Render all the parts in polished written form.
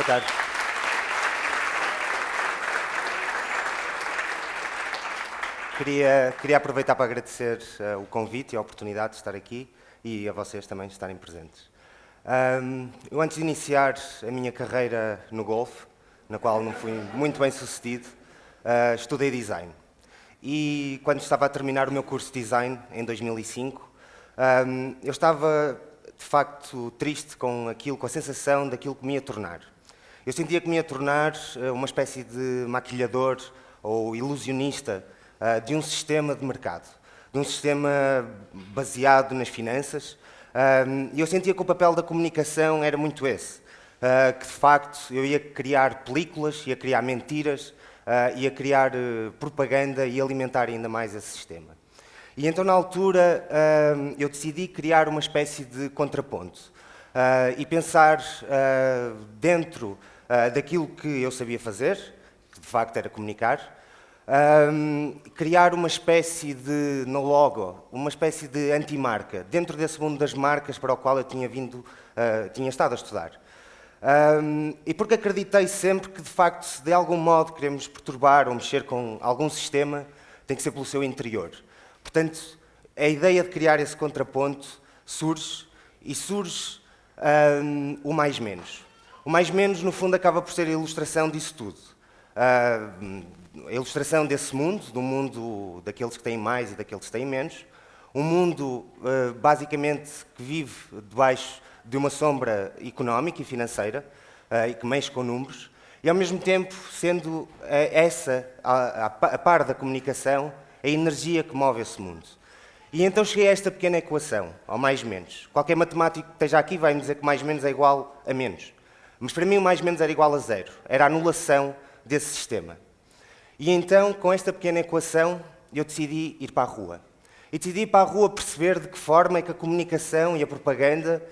Boa tarde. Queria aproveitar para agradecer o convite e a oportunidade de estar aqui e a vocês também de estarem presentes. Eu, antes de iniciar a minha carreira no golfe, na qual não fui muito bem sucedido, estudei design. E quando estava a terminar o meu curso de design, em 2005, eu estava, de facto, triste com a sensação daquilo que me ia tornar. Eu sentia que me ia tornar uma espécie de maquilhador ou ilusionista de um sistema de mercado, de um sistema baseado nas finanças, e eu sentia que o papel da comunicação era muito esse, que de facto eu ia criar películas, ia criar mentiras, ia criar propaganda e alimentar ainda mais esse sistema. E então, na altura, eu decidi criar uma espécie de contraponto e pensar dentro daquilo que eu sabia fazer, que de facto era comunicar, criar uma espécie de, no logo, uma espécie de antimarca, dentro desse mundo das marcas para o qual eu tinha estado a estudar. E porque acreditei sempre que, de facto, se de algum modo queremos perturbar ou mexer com algum sistema, tem que ser pelo seu interior. Portanto, a ideia de criar esse contraponto surge o mais menos. O mais menos, no fundo, acaba por ser a ilustração disso tudo. A ilustração desse mundo, do mundo daqueles que têm mais e daqueles que têm menos. Um mundo, basicamente, que vive debaixo de uma sombra económica e financeira e que mexe com números. E, ao mesmo tempo, sendo essa, a par da comunicação, a energia que move esse mundo. E então cheguei a esta pequena equação, ao mais menos. Qualquer matemático que esteja aqui vai me dizer que mais menos é igual a menos. Mas para mim o mais menos era igual a zero. Era a anulação desse sistema. E então, com esta pequena equação, eu decidi ir para a rua. E decidi ir para a rua perceber de que forma é que a comunicação e a propaganda,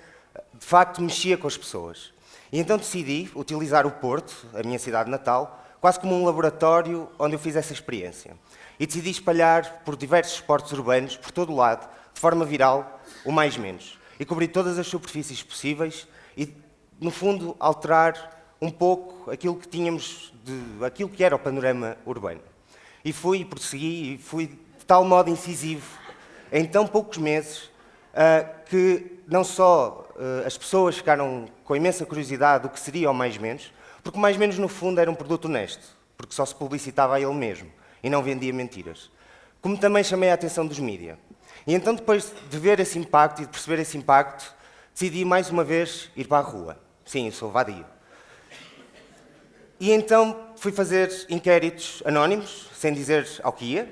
de facto, mexia com as pessoas. E então decidi utilizar o Porto, a minha cidade natal, quase como um laboratório onde eu fiz essa experiência. E decidi espalhar por diversos esportes urbanos, por todo o lado, de forma viral, o mais menos. E cobrir todas as superfícies possíveis e, no fundo, alterar um pouco aquilo que tínhamos, aquilo que era o panorama urbano. E prossegui, e fui de tal modo incisivo, em tão poucos meses, que não só as pessoas ficaram com imensa curiosidade do que seria o mais menos, porque o mais menos, no fundo, era um produto honesto, porque só se publicitava a ele mesmo e não vendia mentiras. Como também chamei a atenção dos mídia. E então, depois de ver esse impacto e de perceber esse impacto, decidi mais uma vez ir para a rua. Sim, eu sou vadio. E então fui fazer inquéritos anónimos, sem dizer ao que ia,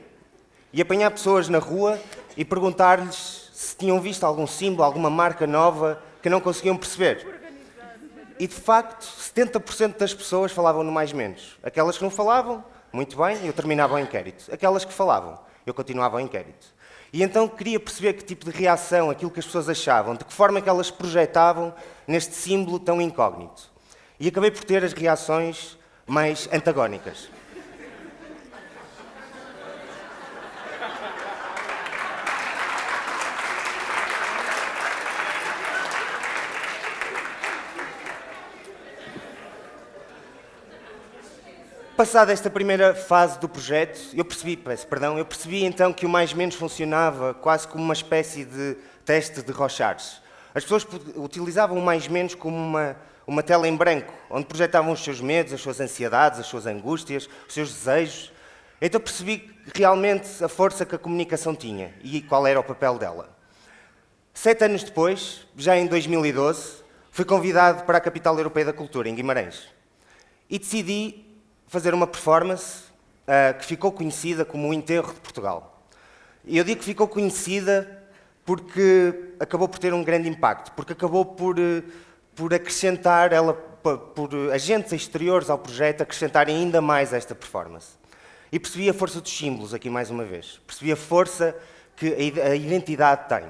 e apanhar pessoas na rua e perguntar-lhes se tinham visto algum símbolo, alguma marca nova que não conseguiam perceber. E, de facto, 70% das pessoas falavam no mais menos. Aquelas que não falavam, muito bem, eu terminava o inquérito. Aquelas que falavam, eu continuava o inquérito. E então queria perceber que tipo de reação, aquilo que as pessoas achavam, de que forma é que elas projetavam neste símbolo tão incógnito. E acabei por ter as reações mais antagónicas. Passada esta primeira fase do projeto, eu percebi então que o mais menos funcionava quase como uma espécie de teste de Rorschach. As pessoas utilizavam o mais menos como uma tela em branco, onde projetavam os seus medos, as suas ansiedades, as suas angústias, os seus desejos. Então percebi realmente a força que a comunicação tinha e qual era o papel dela. 7 anos depois, já em 2012, fui convidado para a Capital Europeia da Cultura, em Guimarães. E decidi fazer uma performance que ficou conhecida como o Enterro de Portugal. E eu digo que ficou conhecida porque acabou por ter um grande impacto, porque acabou por acrescentar, por agentes exteriores ao projeto, acrescentarem ainda mais esta performance. E percebi a força dos símbolos aqui mais uma vez. Percebi a força que a identidade tem.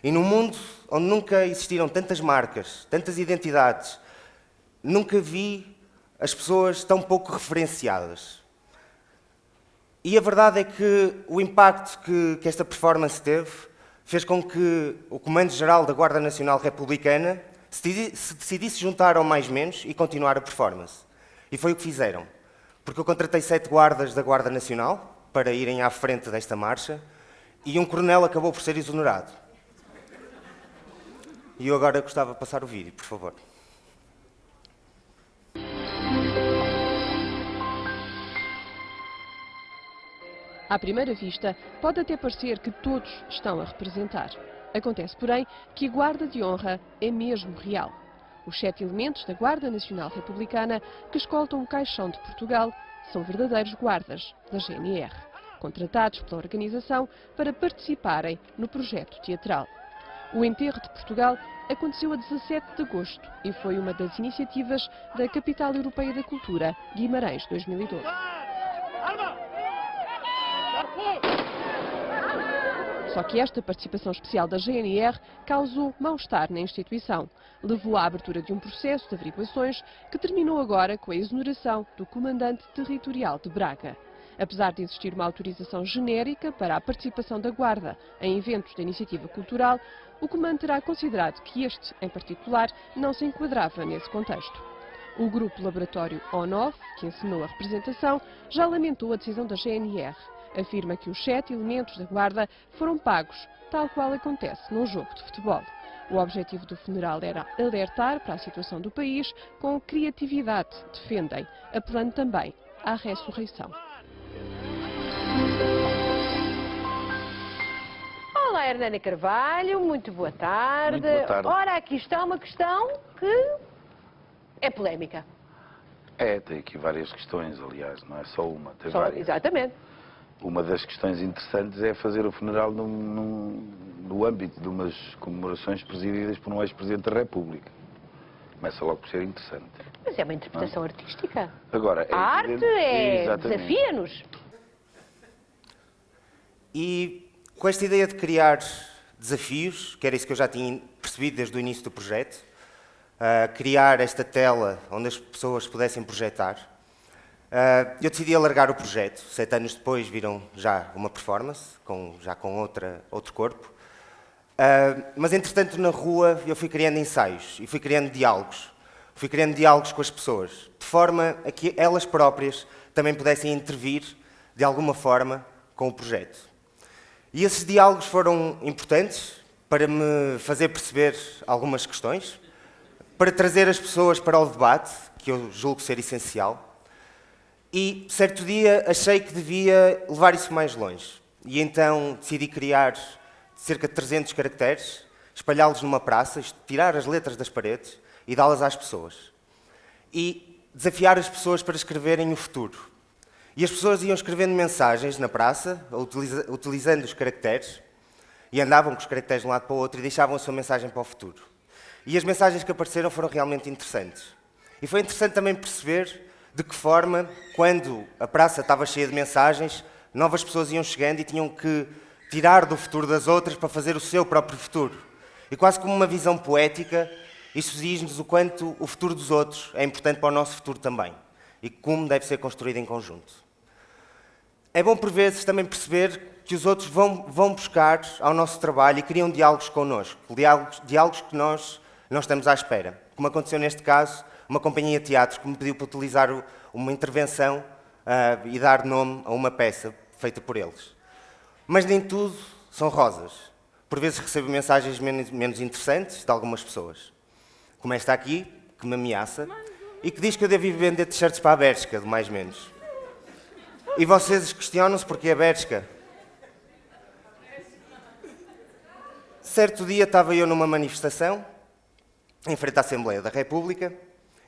E num mundo onde nunca existiram tantas marcas, tantas identidades, nunca vi as pessoas tão pouco referenciadas. E a verdade é que o impacto que esta performance teve fez com que o Comando-Geral da Guarda Nacional Republicana se decidisse juntar ao mais menos e continuar a performance. E foi o que fizeram. Porque eu contratei 7 guardas da Guarda Nacional para irem à frente desta marcha e um coronel acabou por ser exonerado. E eu agora gostava de passar o vídeo, por favor. À primeira vista, pode até parecer que todos estão a representar. Acontece, porém, que a Guarda de Honra é mesmo real. Os 7 elementos da Guarda Nacional Republicana que escoltam o Caixão de Portugal são verdadeiros guardas da GNR, contratados pela organização para participarem no projeto teatral. O enterro de Portugal aconteceu a 17 de agosto e foi uma das iniciativas da Capital Europeia da Cultura, Guimarães 2012. Só que esta participação especial da GNR causou mal-estar na instituição. Levou à abertura de um processo de averiguações que terminou agora com a exoneração do comandante territorial de Braga. Apesar de existir uma autorização genérica para a participação da Guarda em eventos da iniciativa cultural, o comando terá considerado que este, em particular, não se enquadrava nesse contexto. O grupo laboratório ONOF, que encenou a representação, já lamentou a decisão da GNR. Afirma que os 7 elementos da Guarda foram pagos, tal qual acontece num jogo de futebol. O objetivo do funeral era alertar para a situação do país com criatividade, defendem, apelando também à ressurreição. Olá, Hernana Carvalho, muito boa tarde. Muito boa tarde. Ora, aqui está uma questão que é polémica. Tem aqui várias questões, aliás, não é só uma, tem várias. Exatamente. Uma das questões interessantes é fazer o funeral no âmbito de umas comemorações presididas por um ex-presidente da República. Começa logo por ser interessante. Mas é uma interpretação artística. Agora, A arte desafia-nos. E com esta ideia de criar desafios, que era isso que eu já tinha percebido desde o início do projeto, criar esta tela onde as pessoas pudessem projetar, eu decidi alargar o projeto. 7 anos depois viram já uma performance, já com outro corpo. Mas, entretanto, na rua eu fui criando ensaios e fui criando diálogos. Fui criando diálogos com as pessoas, de forma a que elas próprias também pudessem intervir, de alguma forma, com o projeto. E esses diálogos foram importantes para me fazer perceber algumas questões, para trazer as pessoas para o debate, que eu julgo ser essencial. E, certo dia, achei que devia levar isso mais longe. E então decidi criar cerca de 300 caracteres, espalhá-los numa praça, tirar as letras das paredes e dá-las às pessoas. E desafiar as pessoas para escreverem o futuro. E as pessoas iam escrevendo mensagens na praça, utilizando os caracteres, e andavam com os caracteres de um lado para o outro e deixavam a sua mensagem para o futuro. E as mensagens que apareceram foram realmente interessantes. E foi interessante também perceber de que forma, quando a praça estava cheia de mensagens, novas pessoas iam chegando e tinham que tirar do futuro das outras para fazer o seu próprio futuro. E quase como uma visão poética, isso diz-nos o quanto o futuro dos outros é importante para o nosso futuro também. E como deve ser construído em conjunto. É bom, por vezes, também perceber que os outros vão buscar ao nosso trabalho e criam diálogos connosco. Diálogos que nós não estamos à espera. Como aconteceu neste caso, uma companhia de teatro que me pediu para utilizar uma intervenção e dar nome a uma peça feita por eles. Mas nem tudo são rosas. Por vezes recebo mensagens menos interessantes de algumas pessoas. Como esta aqui, que me ameaça, e que diz que eu devo ir vender t-shirts para a Bershka, do mais menos. E vocês questionam-se porquê a Bershka. Certo dia estava eu numa manifestação, em frente à Assembleia da República,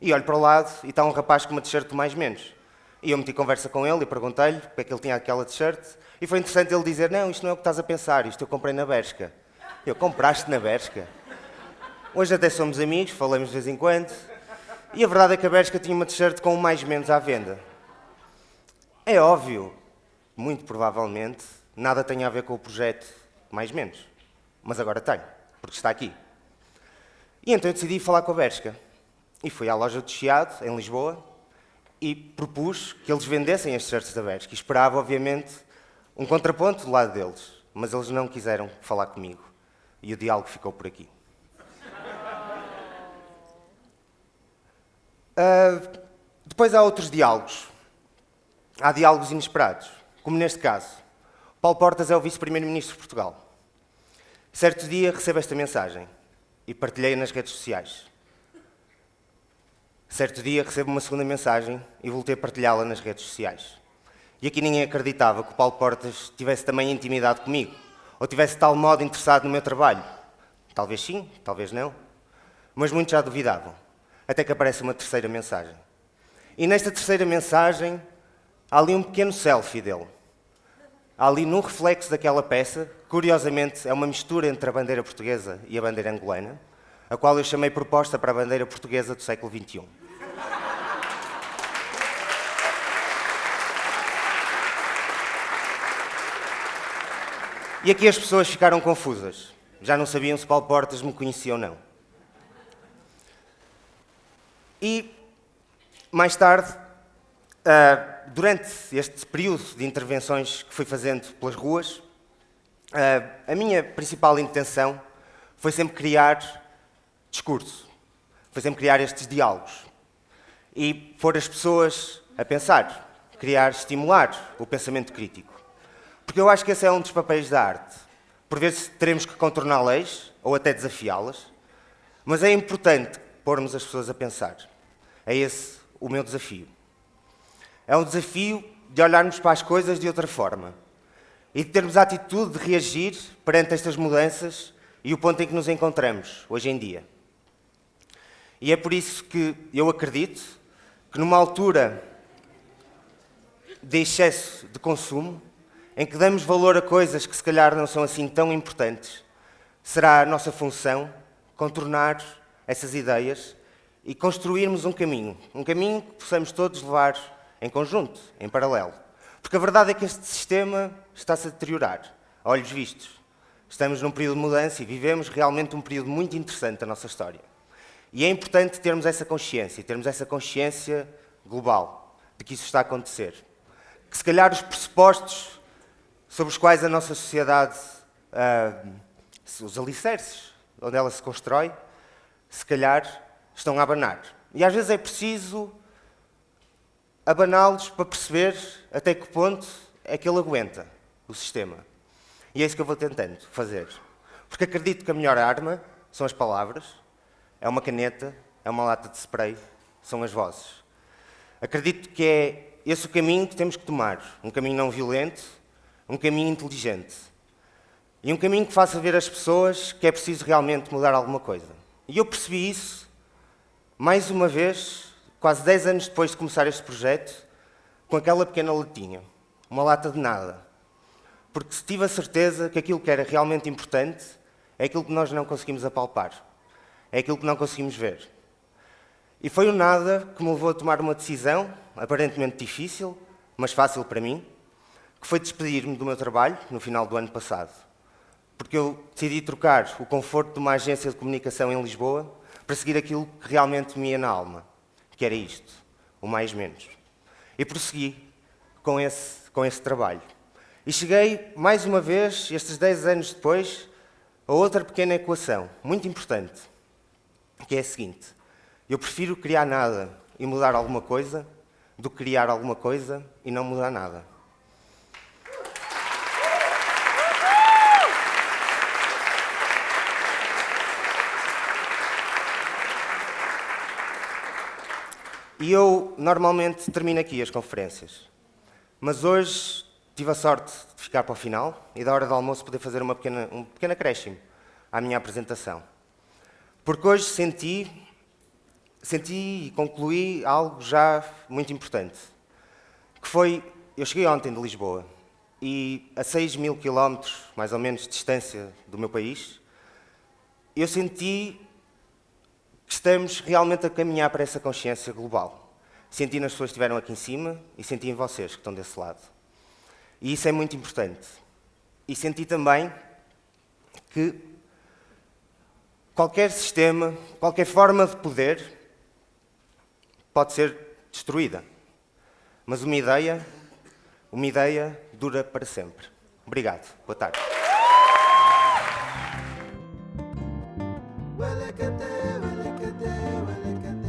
e olho para o lado e está um rapaz com uma t-shirt do mais menos. E eu meti conversa com ele e perguntei-lhe porque é que ele tinha aquela t-shirt. E foi interessante ele dizer, não, isto não é o que estás a pensar, isto eu comprei na Bershka. Eu, compraste na Bershka? Hoje até somos amigos, falamos de vez em quando. E a verdade é que a Bershka tinha uma t-shirt com o mais menos à venda. É óbvio, muito provavelmente, nada tem a ver com o projeto mais menos. Mas agora tem, porque está aqui. E então eu decidi falar com a Bershka. E fui à loja do Chiado, em Lisboa, e propus que eles vendessem as t-shirts da Bershka. E esperava, obviamente, um contraponto do lado deles. Mas eles não quiseram falar comigo. E o diálogo ficou por aqui. Depois há outros diálogos. Há diálogos inesperados, como neste caso. Paulo Portas é o vice-primeiro-ministro de Portugal. Certo dia recebo esta mensagem e partilhei-a nas redes sociais. Certo dia recebo uma segunda mensagem e voltei a partilhá-la nas redes sociais. E aqui ninguém acreditava que o Paulo Portas tivesse também intimidade comigo, ou tivesse de tal modo interessado no meu trabalho. Talvez sim, talvez não. Mas muitos já duvidavam, até que aparece uma terceira mensagem. E nesta terceira mensagem há ali um pequeno selfie dele. Há ali num reflexo daquela peça, curiosamente é uma mistura entre a bandeira portuguesa e a bandeira angolana, a qual eu chamei proposta para a bandeira portuguesa do século XXI. E aqui as pessoas ficaram confusas. Já não sabiam se Paulo Portas me conhecia ou não. E, mais tarde, durante este período de intervenções que fui fazendo pelas ruas, a minha principal intenção foi sempre criar discurso, foi sempre criar estes diálogos e pôr as pessoas a pensar, estimular o pensamento crítico. Porque eu acho que esse é um dos papéis da arte. Por vezes teremos que contornar leis ou até desafiá-las, mas é importante pormos as pessoas a pensar. É esse o meu desafio. É um desafio de olharmos para as coisas de outra forma e de termos a atitude de reagir perante estas mudanças e o ponto em que nos encontramos hoje em dia. E é por isso que eu acredito que numa altura de excesso de consumo, em que damos valor a coisas que se calhar não são assim tão importantes, será a nossa função contornar essas ideias e construirmos um caminho que possamos todos levar em conjunto, em paralelo. Porque a verdade é que este sistema está-se a deteriorar, a olhos vistos. Estamos num período de mudança e vivemos realmente um período muito interessante da nossa história. E é importante termos essa consciência global de que isso está a acontecer. Que se calhar os pressupostos sobre os quais a nossa sociedade, os alicerces onde ela se constrói, se calhar estão a abanar. E às vezes é preciso abaná-los para perceber até que ponto é que ele aguenta o sistema. E é isso que eu vou tentando fazer. Porque acredito que a melhor arma são as palavras, é uma caneta, é uma lata de spray, são as vozes. Acredito que é esse o caminho que temos que tomar. Um caminho não violento, um caminho inteligente. E um caminho que faça ver às pessoas que é preciso realmente mudar alguma coisa. E eu percebi isso, mais uma vez, quase 10 anos depois de começar este projeto, com aquela pequena latinha, uma lata de nada. Porque tive a certeza que aquilo que era realmente importante é aquilo que nós não conseguimos apalpar, é aquilo que não conseguimos ver. E foi o nada que me levou a tomar uma decisão, aparentemente difícil, mas fácil para mim, que foi despedir-me do meu trabalho no final do ano passado. Porque eu decidi trocar o conforto de uma agência de comunicação em Lisboa para seguir aquilo que realmente me ia na alma, que era isto, o mais menos. E prossegui com esse trabalho. E cheguei, mais uma vez, estes 10 anos depois, a outra pequena equação, muito importante, que é a seguinte: eu prefiro criar nada e mudar alguma coisa do que criar alguma coisa e não mudar nada. E eu normalmente termino aqui as conferências, mas hoje tive a sorte de ficar para o final e da hora do almoço poder fazer um pequeno acréscimo à minha apresentação. Porque hoje senti e concluí algo já muito importante, que foi, eu cheguei ontem de Lisboa e a 6.000 quilómetros, mais ou menos, de distância do meu país, eu senti que estamos realmente a caminhar para essa consciência global. Senti nas pessoas que estiveram aqui em cima e senti em vocês que estão desse lado. E isso é muito importante. E senti também que qualquer sistema, qualquer forma de poder pode ser destruída. Mas uma ideia dura para sempre. Obrigado. Boa tarde. Well, look at that, well, look at that, well, look at that.